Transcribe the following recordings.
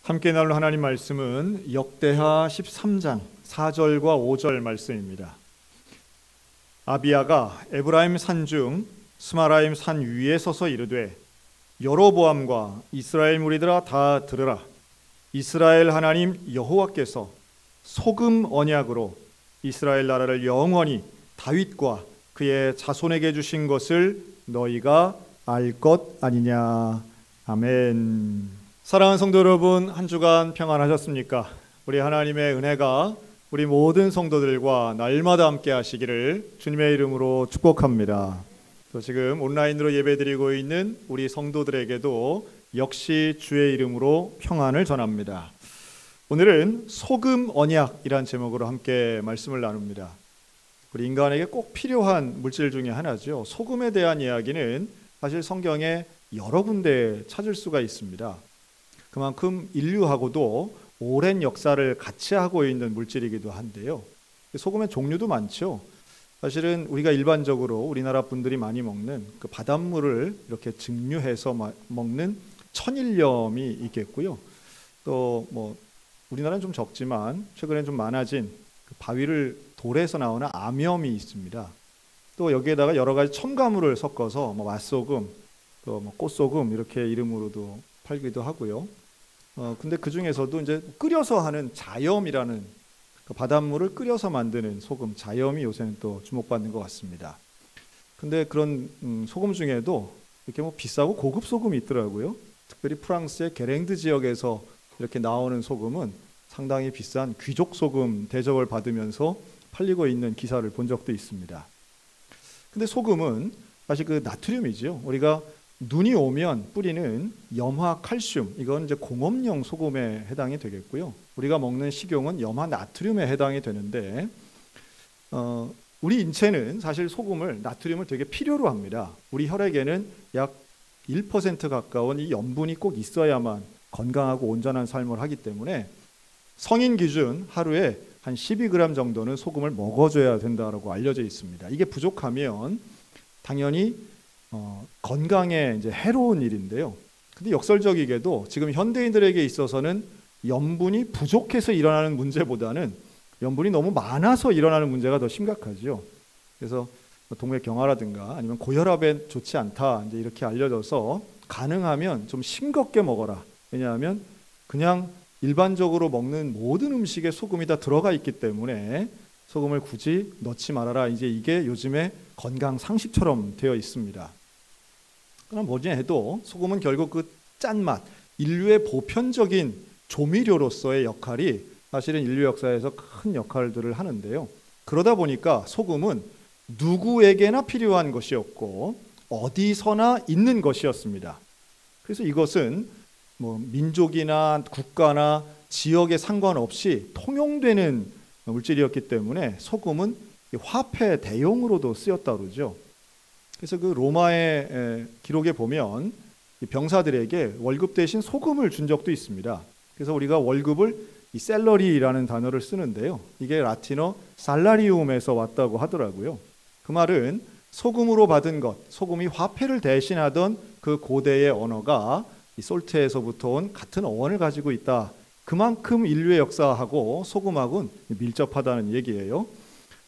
함께 나눌 하나님 말씀은 역대하 13장 4절과 5절 말씀입니다. 아비야가 에브라임 산중 스마라임 산 위에 서서 이르되 여로보암과 이스라엘 무리들아 다 들으라. 이스라엘 하나님 여호와께서 소금 언약으로 이스라엘 나라를 영원히 다윗과 그의 자손에게 주신 것을 너희가 알 것 아니냐. 아멘. 사랑하는 성도 여러분, 한 주간 평안하셨습니까? 우리 하나님의 은혜가 우리 모든 성도들과 날마다 함께 하시기를 주님의 이름으로 축복합니다. 또 지금 온라인으로 예배드리고 있는 우리 성도들에게도 역시 주의 이름으로 평안을 전합니다. 오늘은 소금 언약이란 제목으로 함께 말씀을 나눕니다. 우리 인간에게 꼭 필요한 물질 중에 하나죠. 소금에 대한 이야기는 사실 성경에 여러 군데 찾을 수가 있습니다. 그만큼 인류하고도 오랜 역사를 같이 하고 있는 물질이기도 한데요. 소금의 종류도 많죠. 사실은 우리가 일반적으로 우리나라 분들이 많이 먹는 그 바닷물을 이렇게 증류해서 먹는 천일염이 있겠고요. 또 뭐 우리나라는 좀 적지만 최근에 좀 많아진 그 바위를 돌에서 나오는 암염이 있습니다. 또 여기에다가 여러 가지 첨가물을 섞어서 뭐 맛소금, 또 뭐 꽃소금 이렇게 이름으로도 팔기도 하고요. 근데 그 중에서도 이제 끓여서 하는 자염이라는 그 바닷물을 끓여서 만드는 소금, 자염이 요새는 또 주목받는 것 같습니다. 근데 그런 소금 중에도 이렇게 뭐 비싸고 고급 소금이 있더라고요. 특별히 프랑스의 게랭드 지역에서 이렇게 나오는 소금은 상당히 비싼 귀족 소금 대접을 받으면서 팔리고 있는 기사를 본 적도 있습니다. 근데 소금은 사실 그 나트륨이죠. 우리가 눈이 오면 뿌리는 염화 칼슘, 이건 이제 공업용 소금에 해당이 되겠고요. 우리가 먹는 식용은 염화 나트륨에 해당이 되는데 우리 인체는 사실 소금을, 나트륨을 되게 필요로 합니다. 우리 혈액에는 약 1% 가까운 이 염분이 꼭 있어야만 건강하고 온전한 삶을 하기 때문에 성인 기준 하루에 한 12g 정도는 소금을 먹어줘야 된다고 알려져 있습니다. 이게 부족하면 당연히 건강에 이제 해로운 일인데요. 근데 역설적이게도 지금 현대인들에게 있어서는 염분이 부족해서 일어나는 문제보다는 염분이 너무 많아서 일어나는 문제가 더 심각하죠. 그래서 동맥경화라든가 아니면 고혈압에 좋지 않다 이제 이렇게 알려져서 가능하면 좀 싱겁게 먹어라. 왜냐하면 그냥 일반적으로 먹는 모든 음식에 소금이 다 들어가 있기 때문에 소금을 굳이 넣지 말아라. 이제 이게 요즘에 건강 상식처럼 되어 있습니다. 그럼 뭐지 해도 소금은 결국 그 짠맛, 인류의 보편적인 조미료로서의 역할이 사실은 인류 역사에서 큰 역할들을 하는데요. 그러다 보니까 소금은 누구에게나 필요한 것이었고 어디서나 있는 것이었습니다. 그래서 이것은 뭐 민족이나 국가나 지역에 상관없이 통용되는 물질이었기 때문에 소금은 화폐 대용으로도 쓰였다 그러죠. 그래서 그 로마의 기록에 보면 병사들에게 월급 대신 소금을 준 적도 있습니다. 그래서 우리가 월급을 이 셀러리라는 단어를 쓰는데요. 이게 라틴어 살라리움에서 왔다고 하더라고요. 그 말은 소금으로 받은 것, 소금이 화폐를 대신하던 그 고대의 언어가 이 솔트에서부터 온 같은 어원을 가지고 있다. 그만큼 인류의 역사하고 소금하고는 밀접하다는 얘기예요.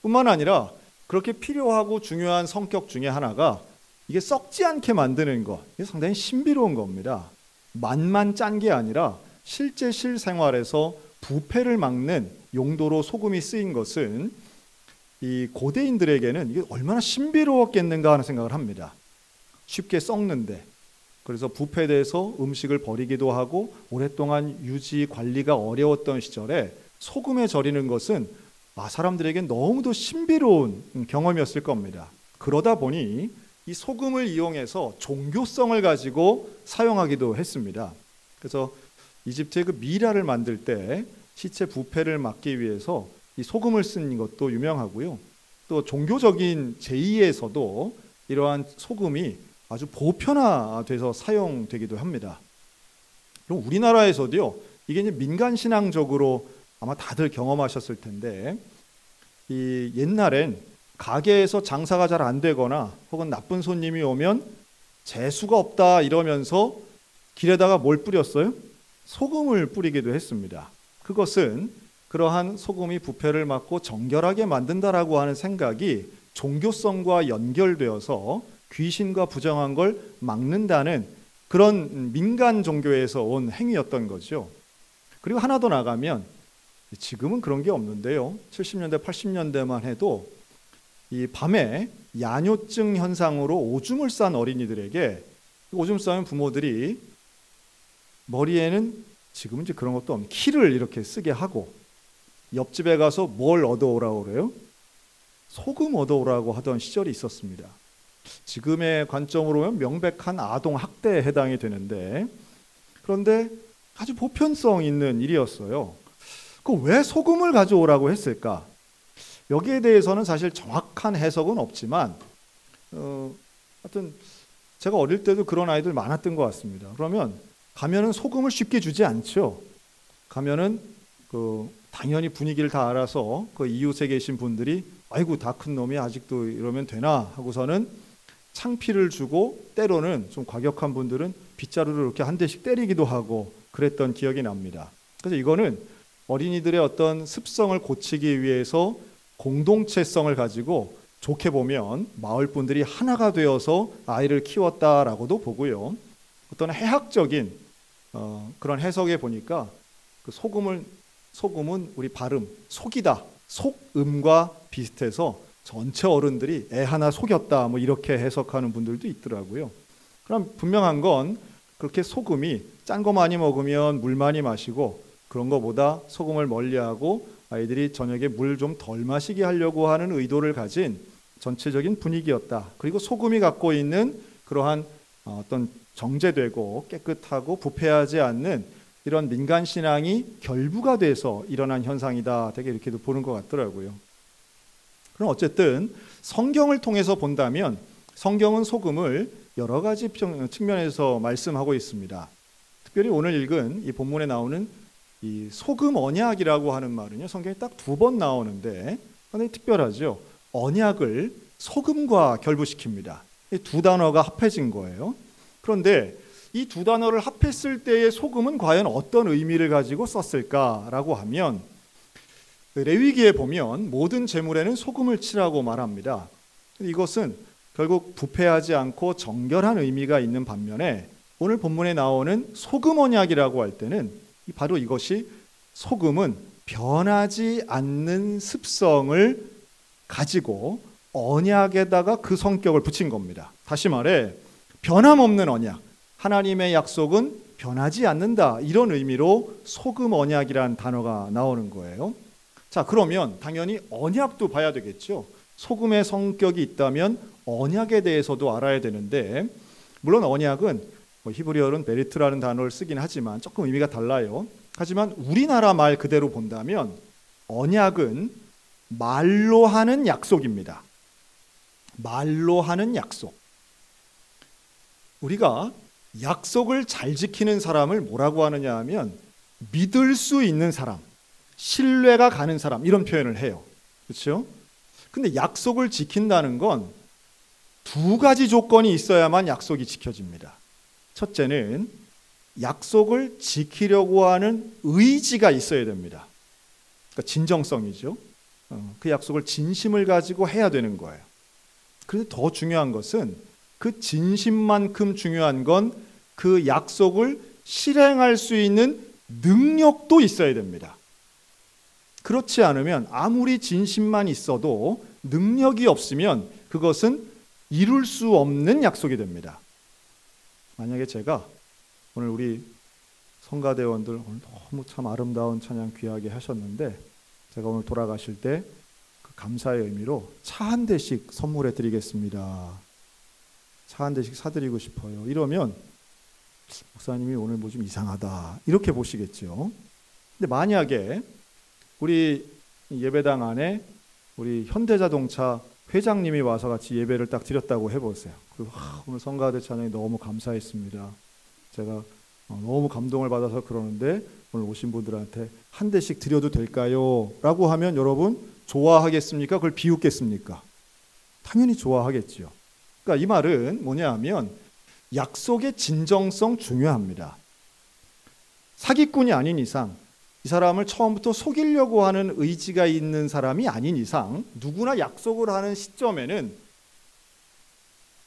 뿐만 아니라 그렇게 필요하고 중요한 성격 중에 하나가 이게 썩지 않게 만드는 것, 이게 상당히 신비로운 겁니다. 맛만 짠 게 아니라 실제 실생활에서 부패를 막는 용도로 소금이 쓰인 것은 이 고대인들에게는 이게 얼마나 신비로웠겠는가 하는 생각을 합니다. 쉽게 썩는데, 그래서 부패돼서 음식을 버리기도 하고 오랫동안 유지 관리가 어려웠던 시절에 소금에 절이는 것은 사람들에게 너무도 신비로운 경험이었을 겁니다. 그러다 보니 이 소금을 이용해서 종교성을 가지고 사용하기도 했습니다. 그래서 이집트의 그 미라를 만들 때 시체 부패를 막기 위해서 이 소금을 쓴 것도 유명하고요. 또 종교적인 제의에서도 이러한 소금이 아주 보편화돼서 사용되기도 합니다. 그럼 우리나라에서도요, 이게 이제 민간 신앙적으로 아마 다들 경험하셨을 텐데, 이 옛날엔 가게에서 장사가 잘 안 되거나 혹은 나쁜 손님이 오면 재수가 없다 이러면서 길에다가 뭘 뿌렸어요? 소금을 뿌리기도 했습니다. 그것은 그러한 소금이 부패를 막고 정결하게 만든다라고 하는 생각이 종교성과 연결되어서 귀신과 부정한 걸 막는다는 그런 민간 종교에서 온 행위였던 거죠. 그리고 하나 더 나가면 지금은 그런 게 없는데요. 70년대, 80년대만 해도 이 밤에 야뇨증 현상으로 오줌을 싼 어린이들에게 오줌 싸면 부모들이 머리에는 지금은 이제 그런 것도 없는 키를 이렇게 쓰게 하고 옆집에 가서 뭘 얻어오라고 그래요? 소금 얻어오라고 하던 시절이 있었습니다. 지금의 관점으로 보면 명백한 아동 학대에 해당이 되는데 그런데 아주 보편성 있는 일이었어요. 그 왜 소금을 가져오라고 했을까? 여기에 대해서는 사실 정확한 해석은 없지만 하여튼 제가 어릴 때도 그런 아이들 많았던 것 같습니다. 그러면 가면은 소금을 쉽게 주지 않죠. 가면은 당연히 분위기를 다 알아서 그 이웃에 계신 분들이 아이고 다 큰 놈이 아직도 이러면 되나 하고서는 창피를 주고 때로는 좀 과격한 분들은 빗자루를 이렇게 한 대씩 때리기도 하고 그랬던 기억이 납니다. 그래서 이거는 어린이들의 어떤 습성을 고치기 위해서 공동체성을 가지고 좋게 보면 마을 분들이 하나가 되어서 아이를 키웠다라고도 보고요. 어떤 해학적인 그런 해석에 보니까 그 소금은 우리 발음 속이다, 속음과 비슷해서 전체 어른들이 애 하나 속였다 뭐 이렇게 해석하는 분들도 있더라고요. 그럼 분명한 건 그렇게 소금이 짠 거 많이 먹으면 물 많이 마시고 그런 거보다 소금을 멀리하고 아이들이 저녁에 물 좀 덜 마시게 하려고 하는 의도를 가진 전체적인 분위기였다. 그리고 소금이 갖고 있는 그러한 어떤 정제되고 깨끗하고 부패하지 않는 이런 민간 신앙이 결부가 돼서 일어난 현상이다. 되게 이렇게도 보는 것 같더라고요. 그럼 어쨌든 성경을 통해서 본다면 성경은 소금을 여러 가지 측면에서 말씀하고 있습니다. 특별히 오늘 읽은 이 본문에 나오는 이 소금 언약이라고 하는 말은요, 성경에 딱 2번 나오는데 상당히 특별하죠. 언약을 소금과 결부시킵니다. 이 두 단어가 합해진 거예요. 그런데 이 두 단어를 합했을 때의 소금은 과연 어떤 의미를 가지고 썼을까라고 하면 레위기에 보면 모든 제물에는 소금을 치라고 말합니다. 이것은 결국 부패하지 않고 정결한 의미가 있는 반면에 오늘 본문에 나오는 소금 언약이라고 할 때는 바로 이것이 소금은 변하지 않는 습성을 가지고 언약에다가 그 성격을 붙인 겁니다. 다시 말해 변함없는 언약, 하나님의 약속은 변하지 않는다, 이런 의미로 소금 언약이라는 단어가 나오는 거예요. 자, 그러면 당연히 언약도 봐야 되겠죠. 소금의 성격이 있다면 언약에 대해서도 알아야 되는데, 물론 언약은 히브리어로는 베리트라는 단어를 쓰긴 하지만 조금 의미가 달라요. 하지만 우리나라 말 그대로 본다면 언약은 말로 하는 약속입니다. 말로 하는 약속. 우리가 약속을 잘 지키는 사람을 뭐라고 하느냐 하면 믿을 수 있는 사람, 신뢰가 가는 사람, 이런 표현을 해요. 그렇죠? 근데 약속을 지킨다는 건 2가지 조건이 있어야만 약속이 지켜집니다. 첫째는 약속을 지키려고 하는 의지가 있어야 됩니다. 그러니까 진정성이죠. 그 약속을 진심을 가지고 해야 되는 거예요. 그런데 더 중요한 것은 그 진심만큼 중요한 건 그 약속을 실행할 수 있는 능력도 있어야 됩니다. 그렇지 않으면 아무리 진심만 있어도 능력이 없으면 그것은 이룰 수 없는 약속이 됩니다. 만약에 제가 오늘 우리 성가대원들 오늘 너무 참 아름다운 찬양 귀하게 하셨는데 제가 오늘 돌아가실 때 그 감사의 의미로 차 한 대씩 선물해 드리겠습니다. 차 한 대씩 사드리고 싶어요. 이러면 목사님이 오늘 뭐 좀 이상하다 이렇게 보시겠죠. 근데 만약에 우리 예배당 안에 우리 현대자동차 회장님이 와서 같이 예배를 딱 드렸다고 해보세요. 그리고 오늘 성가대 찬양이 너무 감사했습니다. 제가 너무 감동을 받아서 그러는데 오늘 오신 분들한테 한 대씩 드려도 될까요? 라고 하면 여러분 좋아하겠습니까? 그걸 비웃겠습니까? 당연히 좋아하겠죠. 그러니까 이 말은 뭐냐 하면 약속의 진정성 중요합니다. 사기꾼이 아닌 이상, 이 사람을 처음부터 속이려고 하는 의지가 있는 사람이 아닌 이상 누구나 약속을 하는 시점에는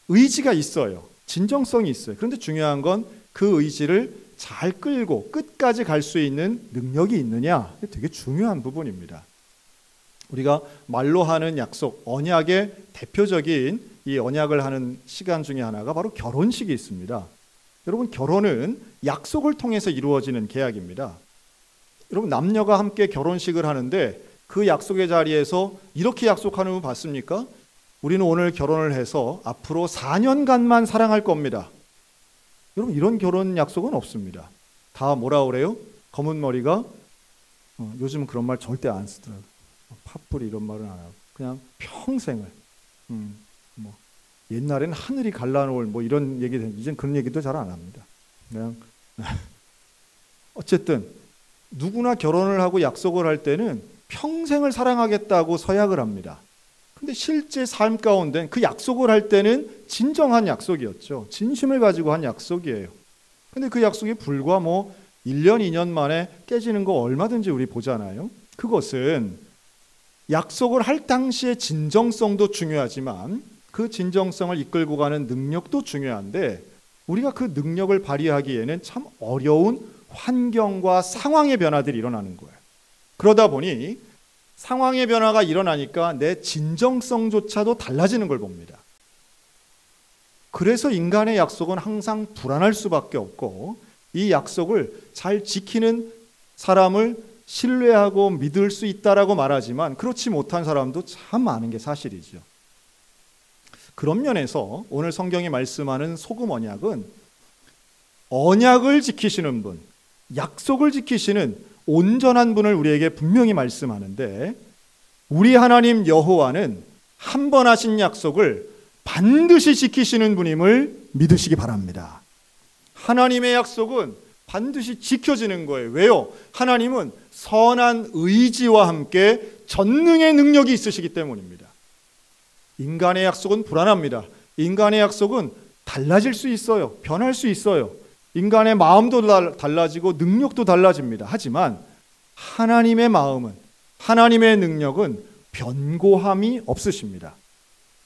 의지가 있어요. 진정성이 있어요. 그런데 중요한 건 그 의지를 잘 끌고 끝까지 갈 수 있는 능력이 있느냐, 이게 되게 중요한 부분입니다. 우리가 말로 하는 약속, 언약의 대표적인 이 언약을 하는 시간 중에 하나가 바로 결혼식이 있습니다. 여러분, 결혼은 약속을 통해서 이루어지는 계약입니다. 여러분, 남녀가 함께 결혼식을 하는데 그 약속의 자리에서 이렇게 약속하는 분 봤습니까? 우리는 오늘 결혼을 해서 앞으로 4년간만 사랑할 겁니다. 여러분, 이런 결혼 약속은 없습니다. 다 뭐라 그래요? 검은 머리가 요즘은 그런 말 절대 안 쓰더라고요. 팥불이 이런 말은 안 하고 그냥 평생을 뭐 옛날에는 하늘이 갈라놓을 뭐 이런 얘기, 이젠 그런 얘기도 잘 안 합니다. 그냥 어쨌든 누구나 결혼을 하고 약속을 할 때는 평생을 사랑하겠다고 서약을 합니다. 근데 실제 삶 가운데 그 약속을 할 때는 진정한 약속이었죠. 진심을 가지고 한 약속이에요. 근데 그 약속이 불과 뭐 1년, 2년 만에 깨지는 거 얼마든지 우리 보잖아요. 그것은 약속을 할 당시의 진정성도 중요하지만 그 진정성을 이끌고 가는 능력도 중요한데 우리가 그 능력을 발휘하기에는 참 어려운 환경과 상황의 변화들이 일어나는 거예요. 그러다 보니 상황의 변화가 일어나니까 내 진정성조차도 달라지는 걸 봅니다. 그래서 인간의 약속은 항상 불안할 수밖에 없고 이 약속을 잘 지키는 사람을 신뢰하고 믿을 수 있다라고 말하지만 그렇지 못한 사람도 참 많은 게 사실이죠. 그런 면에서 오늘 성경이 말씀하는 소금 언약은 언약을 지키시는 분, 약속을 지키시는 온전한 분을 우리에게 분명히 말씀하는데 우리 하나님 여호와는 한 번 하신 약속을 반드시 지키시는 분임을 믿으시기 바랍니다. 하나님의 약속은 반드시 지켜지는 거예요. 왜요? 하나님은 선한 의지와 함께 전능의 능력이 있으시기 때문입니다. 인간의 약속은 불안합니다. 인간의 약속은 달라질 수 있어요. 변할 수 있어요. 인간의 마음도 달라지고 능력도 달라집니다. 하지만 하나님의 마음은, 하나님의 능력은 변고함이 없으십니다.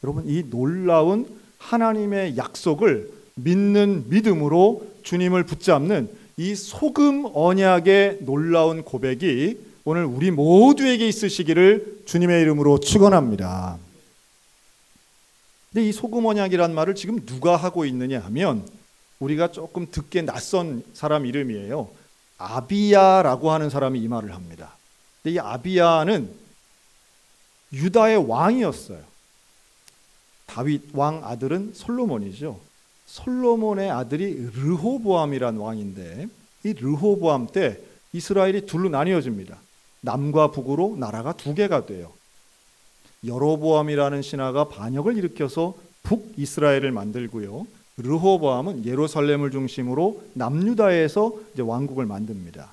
여러분, 이 놀라운 하나님의 약속을 믿는 믿음으로 주님을 붙잡는 이 소금 언약의 놀라운 고백이 오늘 우리 모두에게 있으시기를 주님의 이름으로 축원합니다. 근데 이 소금 언약이란 말을 지금 누가 하고 있느냐 하면 우리가 조금 듣기에 낯선 사람 이름이에요. 아비야라고 하는 사람이 이 말을 합니다. 근데 이 아비야는 유다의 왕이었어요. 다윗 왕 아들은 솔로몬이죠. 솔로몬의 아들이 르호보암이란 왕인데 이 르호보암 때 이스라엘이 둘로 나뉘어집니다. 남과 북으로 나라가 두 개가 돼요. 여로보암이라는 신하가 반역을 일으켜서 북이스라엘을 만들고요. 르호보암은 예루살렘을 중심으로 남유다에서 이제 왕국을 만듭니다.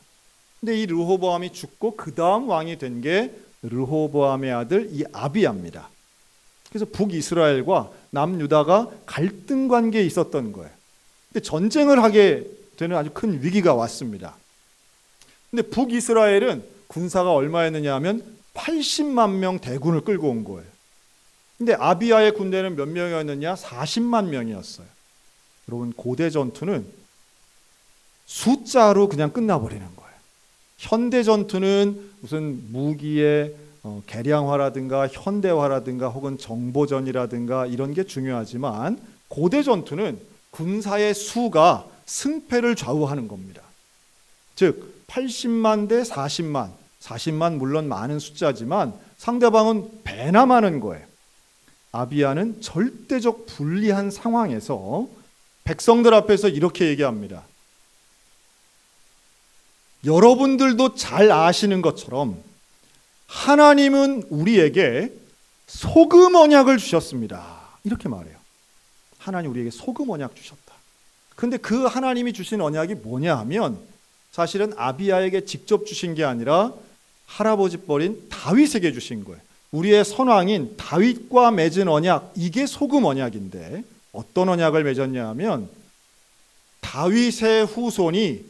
근데 이 르호보암이 죽고 그 다음 왕이 된 게 르호보암의 아들 이 아비야입니다. 그래서 북이스라엘과 남유다가 갈등 관계에 있었던 거예요. 근데 전쟁을 하게 되는 아주 큰 위기가 왔습니다. 근데 북이스라엘은 군사가 얼마였느냐 하면 80만 명 대군을 끌고 온 거예요. 근데 아비야의 군대는 몇 명이었느냐? 40만 명이었어요. 여러분, 고대 전투는 숫자로 그냥 끝나버리는 거예요. 현대 전투는 무슨 무기의 개량화라든가 현대화라든가 혹은 정보전이라든가 이런 게 중요하지만 고대 전투는 군사의 수가 승패를 좌우하는 겁니다. 즉 80만 대 40만, 40만 물론 많은 숫자지만 상대방은 배나 많은 거예요. 아비야는 절대적 불리한 상황에서 백성들 앞에서 이렇게 얘기합니다. 여러분들도 잘 아시는 것처럼 하나님은 우리에게 소금 언약을 주셨습니다. 이렇게 말해요. 하나님 우리에게 소금 언약 주셨다. 근데 그 하나님이 주신 언약이 뭐냐 하면 사실은 아비야에게 직접 주신 게 아니라 할아버지 뻘인 다윗에게 주신 거예요. 우리의 선왕인 다윗과 맺은 언약, 이게 소금 언약인데 어떤 언약을 맺었냐 하면 다윗의 후손이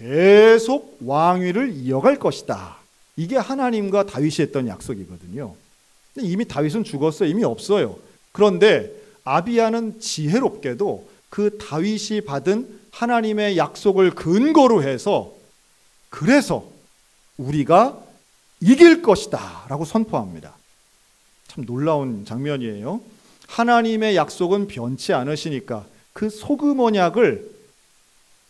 계속 왕위를 이어갈 것이다. 이게 하나님과 다윗이 했던 약속이거든요. 이미 다윗은 죽었어요. 이미 없어요. 그런데 아비야는 지혜롭게도 그 다윗이 받은 하나님의 약속을 근거로 해서 그래서 우리가 이길 것이다 라고 선포합니다. 참 놀라운 장면이에요. 하나님의 약속은 변치 않으시니까 그 소금 언약을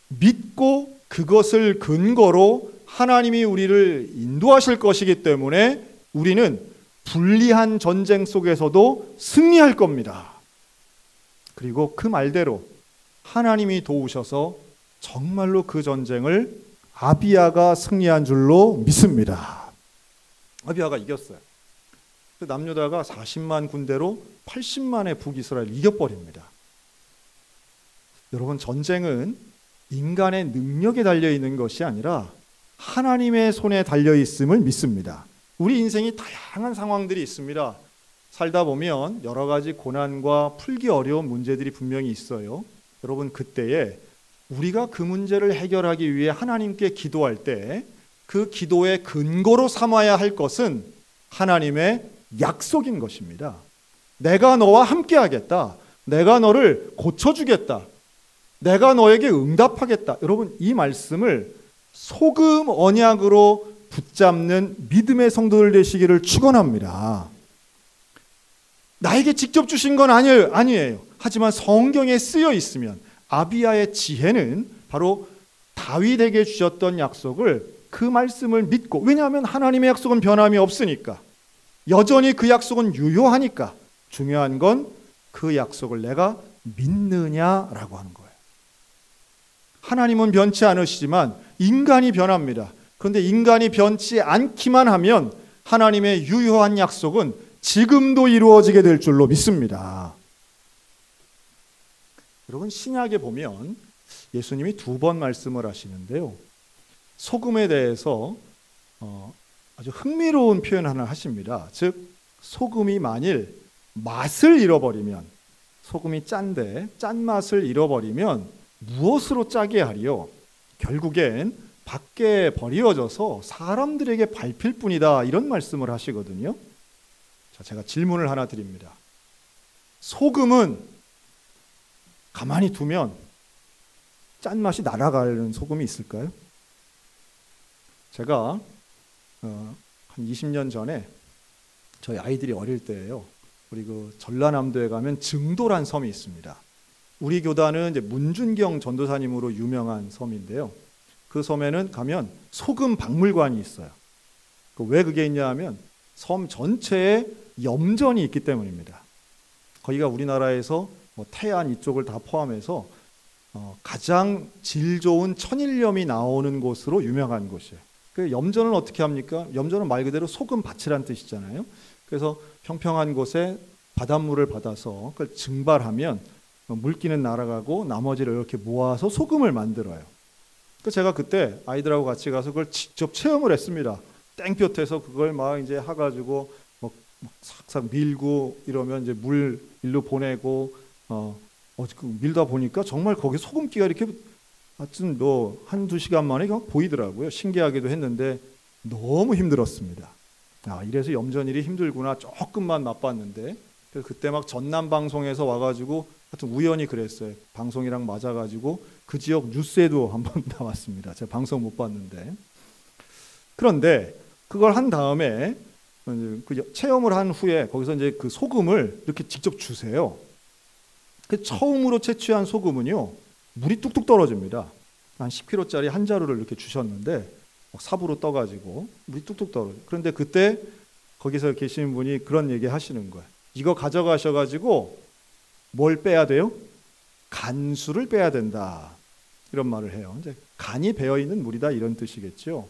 믿고 그것을 근거로 하나님이 우리를 인도하실 것이기 때문에 우리는 불리한 전쟁 속에서도 승리할 겁니다. 그리고 그 말대로 하나님이 도우셔서 정말로 그 전쟁을 아비야가 승리한 줄로 믿습니다. 아비야가 이겼어요. 남유다가 40만 군대로 80만의 북이스라엘을 이겨버립니다. 여러분, 전쟁은 인간의 능력에 달려있는 것이 아니라 하나님의 손에 달려있음을 믿습니다. 우리 인생이 다양한 상황들이 있습니다. 살다 보면 여러 가지 고난과 풀기 어려운 문제들이 분명히 있어요. 여러분, 그때에 우리가 그 문제를 해결하기 위해 하나님께 기도할 때 그 기도의 근거로 삼아야 할 것은 하나님의 약속인 것입니다. 내가 너와 함께 하겠다. 내가 너를 고쳐주겠다. 내가 너에게 응답하겠다. 여러분, 이 말씀을 소금 언약으로 붙잡는 믿음의 성도들 되시기를 축원합니다. 나에게 직접 주신 건 아니에요. 하지만 성경에 쓰여 있으면 아비야의 지혜는 바로 다윗에게 주셨던 약속을 그 말씀을 믿고, 왜냐하면 하나님의 약속은 변함이 없으니까, 여전히 그 약속은 유효하니까 중요한 건 그 약속을 내가 믿느냐라고 하는 거예요. 하나님은 변치 않으시지만 인간이 변합니다. 그런데 인간이 변치 않기만 하면 하나님의 유효한 약속은 지금도 이루어지게 될 줄로 믿습니다. 여러분, 신약에 보면 예수님이 2번 말씀을 하시는데요. 소금에 대해서 아주 흥미로운 표현 하나 하십니다. 즉, 소금이 만일 맛을 잃어버리면, 소금이 짠데 짠맛을 잃어버리면 무엇으로 짜게 하리요? 결국엔 밖에 버려져서 사람들에게 밟힐 뿐이다. 이런 말씀을 하시거든요. 자, 제가 질문을 하나 드립니다. 소금은 가만히 두면 짠맛이 날아가는 소금이 있을까요? 제가 한 20년 전에 저희 아이들이 어릴 때예요. 우리 그 전라남도에 가면 증도란 섬이 있습니다. 우리 교단은 이제 문준경 전도사님으로 유명한 섬인데요. 그 섬에는 가면 소금 박물관이 있어요. 왜 그게 있냐 하면 섬 전체에 염전이 있기 때문입니다. 거기가 우리나라에서 태안 이쪽을 다 포함해서 가장 질 좋은 천일염이 나오는 곳으로 유명한 곳이에요. 그 염전은 어떻게 합니까? 염전은 말 그대로 소금 밭이란 뜻이잖아요. 그래서 평평한 곳에 바닷물을 받아서 그걸 증발하면 물기는 날아가고 나머지를 이렇게 모아서 소금을 만들어요. 제가 그때 아이들하고 같이 가서 그걸 직접 체험을 했습니다. 땡볕에서 그걸 막 이제 해가지고 막 싹싹 밀고 이러면 이제 물 일로 보내고 밀다 보니까 정말 거기 소금기가 이렇게 하여튼 한두 시간 만에 보이더라고요. 신기하기도 했는데 너무 힘들었습니다. 이래서 염전일이 힘들구나 조금만 맛봤는데, 그래서 그때 막 전남 방송에서 와가지고 하여튼 우연히 그랬어요. 방송이랑 맞아가지고 그 지역 뉴스에도 한번 나왔습니다. 제가 방송 못 봤는데. 그런데 그걸 한 다음에 그 체험을 한 후에 거기서 이제 그 소금을 이렇게 직접 주세요. 그 처음으로 채취한 소금은요, 물이 뚝뚝 떨어집니다. 한 10kg짜리 한 자루를 이렇게 주셨는데 삽으로 떠가지고 물이 뚝뚝 떨어져요. 그런데 그때 거기서 계시는 분이 그런 얘기 하시는 거예요. 이거 가져가셔가지고 뭘 빼야 돼요? 간수를 빼야 된다. 이런 말을 해요. 이제 간이 배어있는 물이다 이런 뜻이겠죠.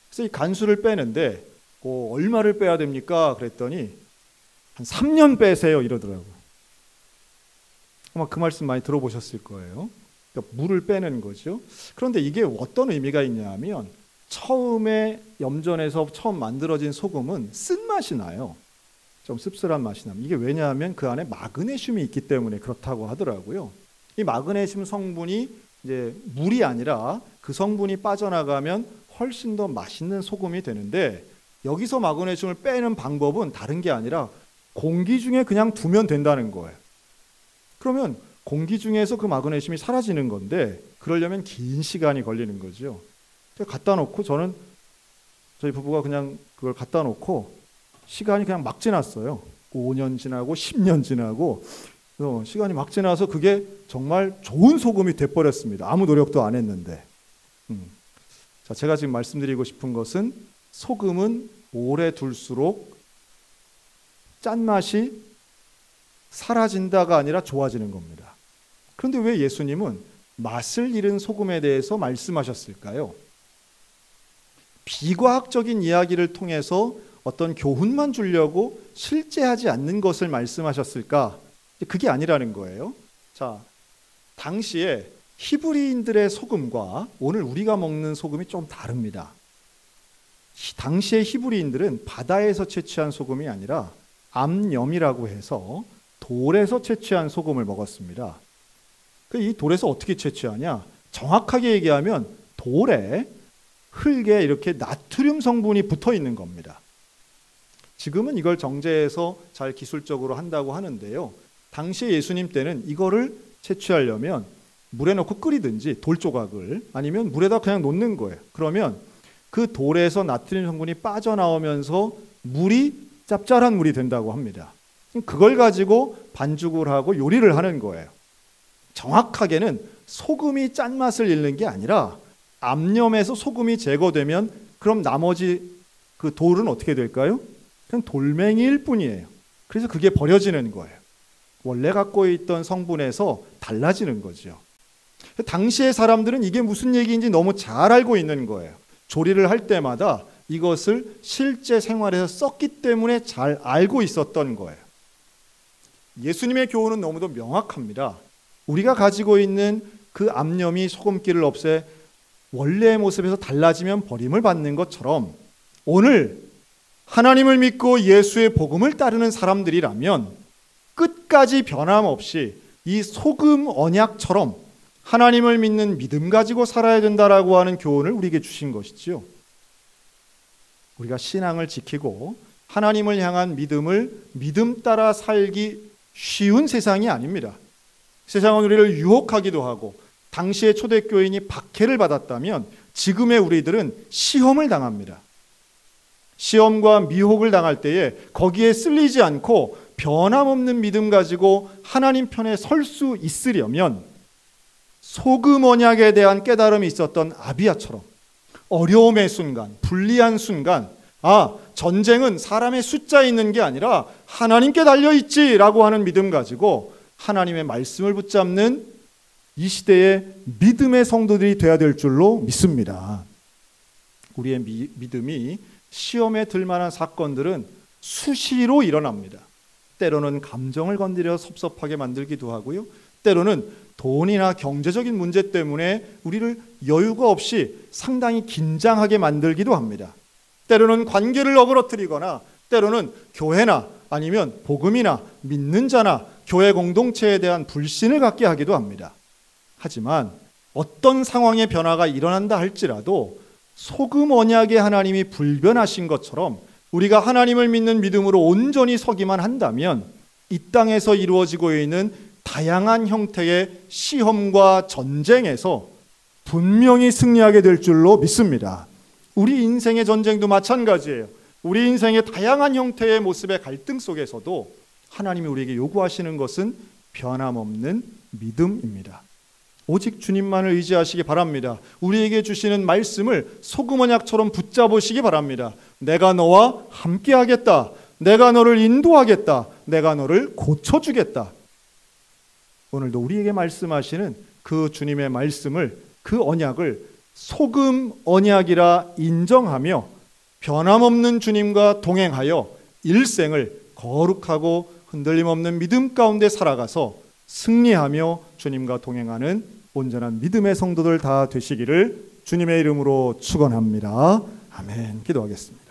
그래서 이 간수를 빼는데 얼마를 빼야 됩니까? 그랬더니 한 3년 빼세요 이러더라고요. 아마 그 말씀 많이 들어보셨을 거예요. 그러니까 물을 빼는 거죠. 그런데 이게 어떤 의미가 있냐 하면 처음에 염전에서 처음 만들어진 소금은 쓴맛이 나요. 좀 씁쓸한 맛이 납니다. 이게 왜냐하면 그 안에 마그네슘이 있기 때문에 그렇다고 하더라고요. 이 마그네슘 성분이 이제 물이 아니라 그 성분이 빠져나가면 훨씬 더 맛있는 소금이 되는데, 여기서 마그네슘을 빼는 방법은 다른 게 아니라 공기 중에 그냥 두면 된다는 거예요. 그러면 공기 중에서 그 마그네슘이 사라지는 건데, 그러려면 긴 시간이 걸리는 거죠. 갖다 놓고, 저희 부부가 그냥 그걸 갖다 놓고 시간이 그냥 막 지났어요. 5년 지나고 10년 지나고 시간이 막 지나서 그게 정말 좋은 소금이 돼버렸습니다. 아무 노력도 안 했는데. 자, 제가 지금 말씀드리고 싶은 것은, 소금은 오래 둘수록 짠맛이 사라진다가 아니라 좋아지는 겁니다. 그런데 왜 예수님은 맛을 잃은 소금에 대해서 말씀하셨을까요? 비과학적인 이야기를 통해서 어떤 교훈만 주려고 실제 하지 않는 것을 말씀하셨을까? 그게 아니라는 거예요. 자, 당시에 히브리인들의 소금과 오늘 우리가 먹는 소금이 좀 다릅니다. 당시의 히브리인들은 바다에서 채취한 소금이 아니라 암염이라고 해서 돌에서 채취한 소금을 먹었습니다. 이 돌에서 어떻게 채취하냐? 정확하게 얘기하면 돌에, 흙에 이렇게 나트륨 성분이 붙어 있는 겁니다. 지금은 이걸 정제해서 잘 기술적으로 한다고 하는데요. 당시 예수님 때는 이거를 채취하려면 물에 넣고 끓이든지 돌조각을, 아니면 물에다 그냥 놓는 거예요. 그러면 그 돌에서 나트륨 성분이 빠져나오면서 물이 짭짤한 물이 된다고 합니다. 그걸 가지고 반죽을 하고 요리를 하는 거예요. 정확하게는 소금이 짠맛을 잃는 게 아니라 암염에서 소금이 제거되면 그럼 나머지 그 돌은 어떻게 될까요? 그냥 돌멩이일 뿐이에요. 그래서 그게 버려지는 거예요. 원래 갖고 있던 성분에서 달라지는 거죠. 당시의 사람들은 이게 무슨 얘기인지 너무 잘 알고 있는 거예요. 조리를 할 때마다 이것을 실제 생활에서 썼기 때문에 잘 알고 있었던 거예요. 예수님의 교훈은 너무도 명확합니다. 우리가 가지고 있는 그 암염이 소금기를 없애 원래의 모습에서 달라지면 버림을 받는 것처럼, 오늘 하나님을 믿고 예수의 복음을 따르는 사람들이라면 끝까지 변함없이 이 소금 언약처럼 하나님을 믿는 믿음 가지고 살아야 된다라고 하는 교훈을 우리에게 주신 것이지요. 우리가 신앙을 지키고 하나님을 향한 믿음을 믿음 따라 살기 쉬운 세상이 아닙니다. 세상은 우리를 유혹하기도 하고, 당시의 초대교인이 박해를 받았다면 지금의 우리들은 시험을 당합니다. 시험과 미혹을 당할 때에 거기에 쓸리지 않고 변함없는 믿음 가지고 하나님 편에 설 수 있으려면 소금 언약에 대한 깨달음이 있었던 아비야처럼 어려움의 순간, 불리한 순간, 전쟁은 사람의 숫자에 있는 게 아니라 하나님께 달려있지라고 하는 믿음 가지고 하나님의 말씀을 붙잡는 이 시대의 믿음의 성도들이 되어야 될 줄로 믿습니다. 우리의 믿음이 시험에 들 만한 사건들은 수시로 일어납니다. 때로는 감정을 건드려 섭섭하게 만들기도 하고요. 때로는 돈이나 경제적인 문제 때문에 우리를 여유가 없이 상당히 긴장하게 만들기도 합니다. 때로는 관계를 어그러뜨리거나, 때로는 교회나 아니면 복음이나 믿는 자나 교회 공동체에 대한 불신을 갖게 하기도 합니다. 하지만 어떤 상황의 변화가 일어난다 할지라도 소금 언약의 하나님이 불변하신 것처럼 우리가 하나님을 믿는 믿음으로 온전히 서기만 한다면 이 땅에서 이루어지고 있는 다양한 형태의 시험과 전쟁에서 분명히 승리하게 될 줄로 믿습니다. 우리 인생의 전쟁도 마찬가지예요. 우리 인생의 다양한 형태의 모습의 갈등 속에서도 하나님이 우리에게 요구하시는 것은 변함없는 믿음입니다. 오직 주님만을 의지하시기 바랍니다. 우리에게 주시는 말씀을 소금 언약처럼 붙잡으시기 바랍니다. 내가 너와 함께 하겠다. 내가 너를 인도하겠다. 내가 너를 고쳐주겠다. 오늘도 우리에게 말씀하시는 그 주님의 말씀을, 그 언약을 소금 언약이라 인정하며 변함없는 주님과 동행하여 일생을 거룩하고 흔들림 없는 믿음 가운데 살아가서 승리하며 주님과 동행하는 온전한 믿음의 성도들 다 되시기를 주님의 이름으로 축원합니다. 아멘. 기도하겠습니다.